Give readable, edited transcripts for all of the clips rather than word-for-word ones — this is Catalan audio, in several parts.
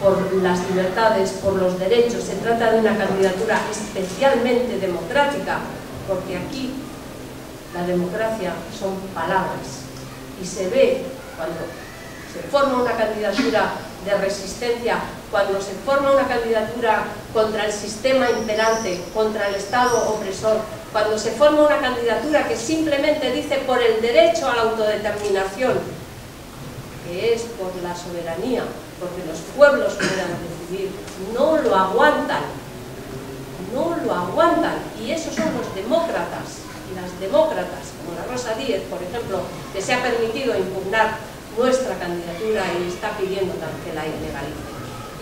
por las libertades, por los derechos. Se trata de una candidatura especialmente democrática, porque aquí la democracia son palabras y se ve cuando se forma una candidatura de resistencia, cuando se forma una candidatura contra el sistema imperante, contra el Estado opresor, cuando se forma una candidatura que simplemente dice por el derecho a la autodeterminación, que es por la soberanía, porque los pueblos puedan decidir, no lo aguantan, y esos son los demócratas y las demócratas, como la Rosa Díez, por ejemplo, que se ha permitido impugnar nuestra candidatura y está pidiendo que la ilegalice.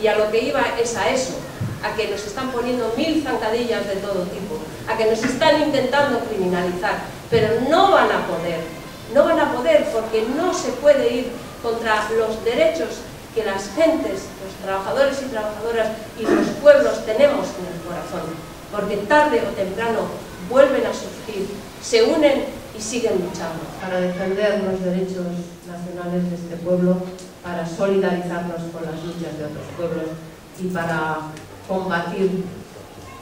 Y a lo que iba es a eso, a que nos están poniendo 1000 zancadillas de todo tipo, a que nos están intentando criminalizar, pero no van a poder porque no se puede ir contra los derechos que las gentes, los trabajadores y trabajadoras y los pueblos tenemos en el corazón, porque tarde o temprano vuelven a sufrir, se unen y siguen luchando para defender los derechos nacionales de este pueblo, para solidarizarnos con las luchas de otros pueblos y para combatir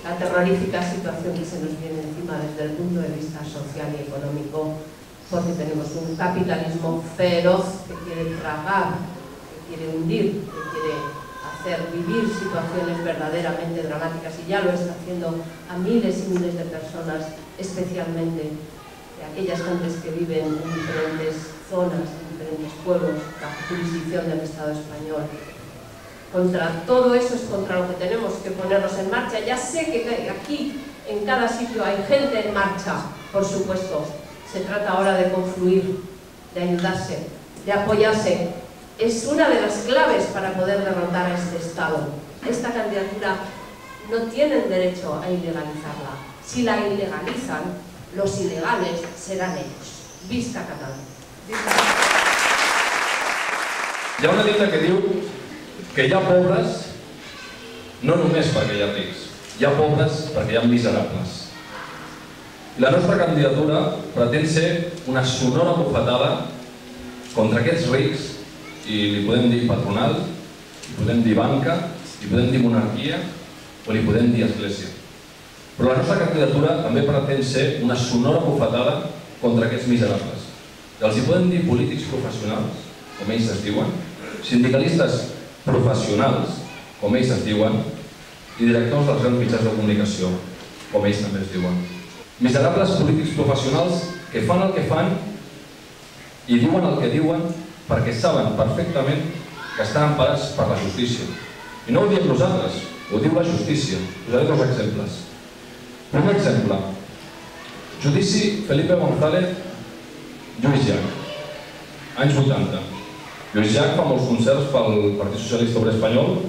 la terrorífica situación que se nos viene encima desde el punto de vista social y económico, porque tenemos un capitalismo feroz que quiere tragar, que quiere hundir, que quiere hacer vivir situaciones verdaderamente dramáticas, y ya lo está haciendo a miles y miles de personas, especialmente de aquellas gentes que viven en diferentes zonas, en diferentes pueblos, bajo jurisdicción del Estado español. Contra todo eso es contra lo que tenemos que ponernos en marcha. Ya sé que aquí, en cada sitio, hay gente en marcha, por supuesto. Se trata ahora de confluir, de ayudarse, de apoyarse. Es una de las claves para poder derrotar a este Estado. Esta candidatura no tienen derecho a ilegalizarla. Si la ilegalizan, los ilegales serán ellos. Visca Catalunya. Hi ha una dita que diu que hi ha pobres no només perquè hi ha rics, hi ha pobres perquè hi ha miserables. La nostra candidatura pretén ser una sonora bufetada contra aquests rics, i li podem dir patronal, li podem dir banca, li podem dir monarquia o li podem dir església. Però la nostra candidatura també pretén ser una sonora bufetada contra aquests miserables. I els hi podem dir polítics professionals, com ells es diuen, sindicalistes professionals, com ells es diuen, i directors dels grans mitjans de comunicació, com ells també es diuen. Miserables polítics professionals que fan el que fan i diuen el que diuen perquè saben perfectament que estan emparats per la justícia. I no ho diem nosaltres, ho diu la justícia. Posaré dos exemples. Primer exemple, judici Felipe González, Lluís Llach, anys 80. Lluís Llach fa molts concerts pel Partit Socialista Obrer Espanyol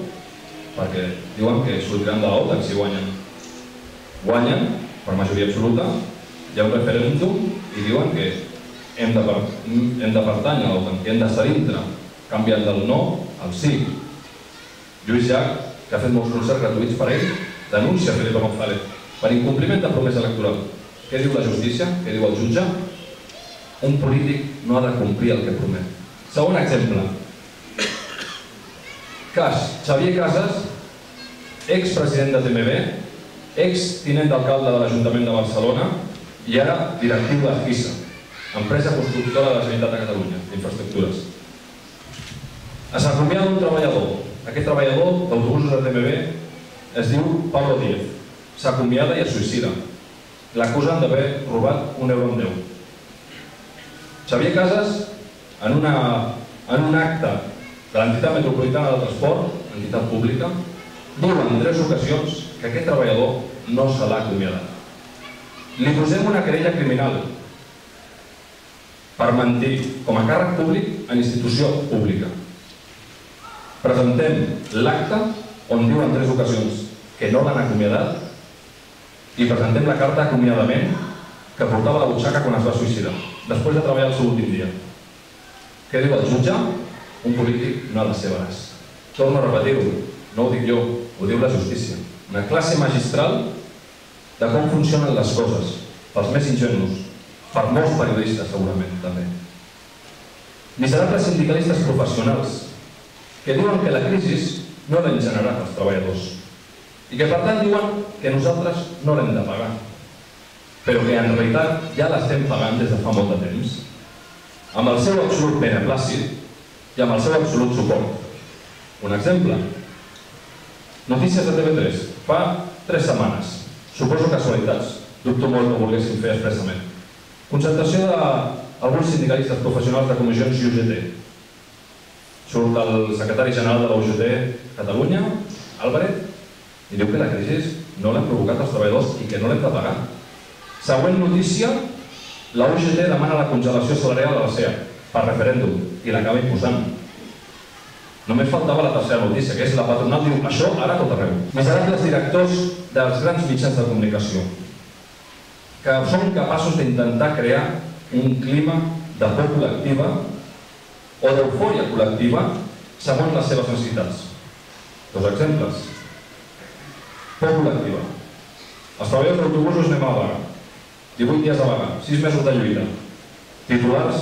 perquè diuen que sortiran de l'OTAN si guanyen. Guanyen per majoria absoluta, hi ha un referèndum i diuen que hem de pertànyer a l'OTAN, que hem d'estar dintre, canviant del no al sí. Lluís Llach, que ha fet molts concerts gratuïts per ell, denuncia Felipe González per incompliment de promesa electoral. Què diu la justícia? Què diu el jutge? Un polític no ha de complir el que promet. Segon exemple. Cas Xavier Casas, expresident de TMB, extinent d'alcalde de l'Ajuntament de Barcelona i ara directiu d'Arquissa, empresa constructora de la Generalitat de Catalunya, d'infraestructures. S'acomiada un treballador. Aquest treballador d'autobusos de TMB es diu Pablo Díez. S'acomiada i es suïcida. L'acusen d'haver robat €1 en 10. Xavier Casas, en un acte de l'entitat metropolitana del transport, entitat pública, diu en 3 ocasions que aquest treballador no se l'ha acomiadat. Li posem una querella criminal per mentir com a càrrec públic en institució pública. Presentem l'acte on diu en 3 ocasions que no l'han acomiadat i presentem la carta d'acomiadament que portava a la butxaca quan es va suïcidar, després de treballar el seu últim dia. Què diu el jutge? Un polític no ha de ser veraç. Torno a repetir-ho, no ho dic jo, ho diu la justícia. Una classe magistral de com funcionen les coses, pels més ingenus, per molts periodistes segurament també. Miserables sindicalistes professionals que diuen que la crisi no l'hem generat els treballadors i que per tant diuen que nosaltres no l'hem de pagar, però que en realitat ja l'estem pagant des de fa molt de temps, amb el seu absolut beneplàcit i amb el seu absolut suport. Un exemple. Notícies de TV3. Fa 3 setmanes. Suposo casualitats. Dubto molt que ho volguessin fer expressament. Concentració d'alguns sindicalistes professionals de comissions UGT. Surt el secretari general de la UGT Catalunya, Álvarez, i diu que la crisi no l'han provocat els treballadors i que no l'hem de pagar. Següent notícia, la UGT demana la congelació salarial de la SEA per referèndum i l'acaba imposant. Només faltava la tercera notícia, que és la patronal diu això ara tot arreu. Miserables directors dels grans mitjans de comunicació que són capaços d'intentar crear un clima de por col·lectiva o d'eufòria col·lectiva segons les seves necessitats. 2 exemples. Por col·lectiva. Els treballadors d'autobusos anem a la vaga. 18 dies de vaga, 6 mesos de lluita. Titulars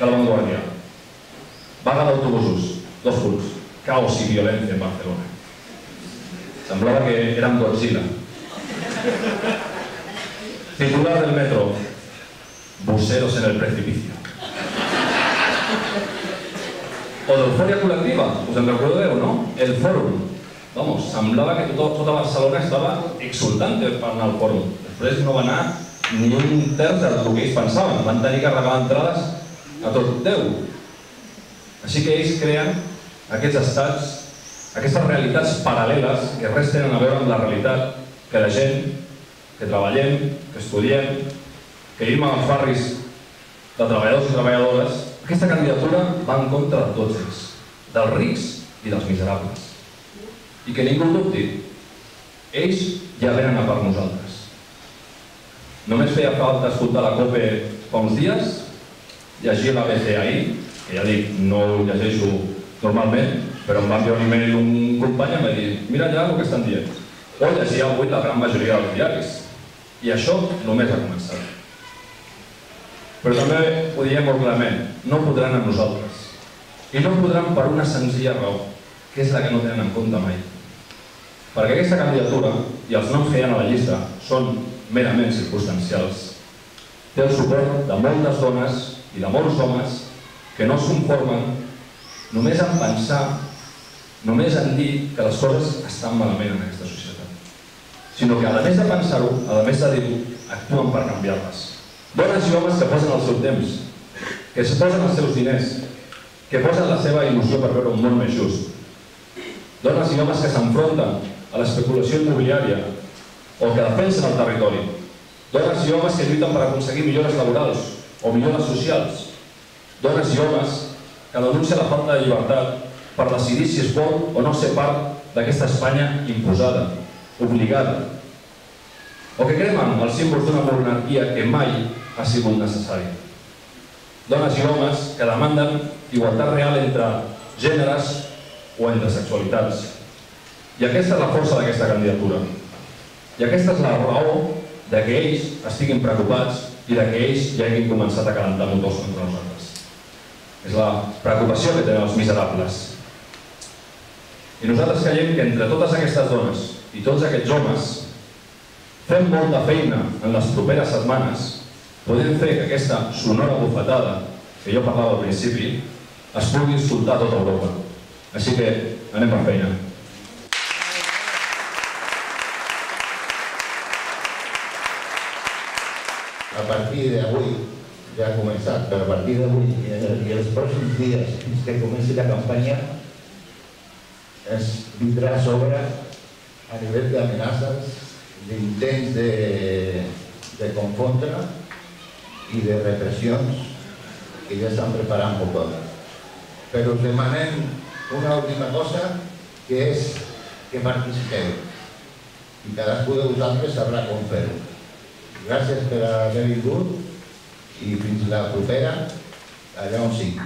de La Vanguardia. Vaga d'autobusos. 2 punts. Caos i violència en Barcelona. Semblava que érem Godzilla. Titular del Metro. Buceros en el precipicio. O d'eufòria col·lectiva. Us en recordeu, no? El fòrum. Vamos, semblava que tota Barcelona estava exultant per anar al fòrum. Després no va anar ni un terç del que ells pensaven. Van tenir que regalar entrades a tot Déu. Així que ells creen aquests estats, aquestes realitats paral·leles que res tenen a veure amb la realitat que la gent, que treballem, que estudiem, que vivim als barris de treballadors i treballadores, aquesta candidatura va en contra de tots ells, dels rics i dels miserables. I que ningú dubti, ells ja venen a per nosaltres. Només feia falta escoltar la COPE fa uns dies, llegir l'ABC ahir, que ja dic, no ho llegeixo normalment, però em va enviar un e-mail un company i em va dir mira allà el que estan dient. O llegir avui la gran majoria dels diaris. I això només ha començat. Però també ho diem molt clarament, no podran amb nosaltres. I no podran per una senzilla raó, que és la que no tenen en compte mai. Perquè aquesta candidatura, i els noms que hi ha a la llista, són merament circumstancials. Té el suport de moltes dones i de molts homes que no es conformen només en pensar, només en dir que les coses estan malament en aquesta societat. Sinó que, a més de pensar-ho, a més de dir-ho, actuen per canviar-les. Dones i homes que posen el seu temps, que es posen els seus diners, que posen la seva il·lusió per veure un món més just. Dones i homes que s'enfronten a l'especulació immobiliària o que defensen el territori. Dones i homes que lluiten per aconseguir millores laborals o millores socials. Dones i homes que denuncien la falta de llibertat per decidir si es vol o no ser part d'aquesta Espanya imposada, obligada. O que cremen els símbols d'una monarquia que mai ha sigut necessària. Dones i homes que demanden igualtat real entre gèneres o entre sexualitats. I aquesta és la força d'aquesta candidatura. I aquesta és la raó que ells estiguin preocupats i que ells ja hagin començat a calentar motors contra nosaltres. És la preocupació que tenen els miserables. I nosaltres creiem que entre totes aquestes dones i tots aquests homes fem molta feina en les properes setmanes. Podem fer que aquesta sonora bufetada que jo parlava al principi es pugui escoltar a tota Europa. Així que anem per feina. A partir d'avui, ja ha començat, però a partir d'avui i els pròxims dies fins que comenci la campanya es vindrà a sobre a nivell d'amenaces, d'intents de confondre i de repressions que ja estan preparant per tot. Però us demanem una última cosa, que és que participeu i cadascú de vosaltres sabrà com fer-ho. Gràcies per haver vingut i fins la propera, allà on sigui.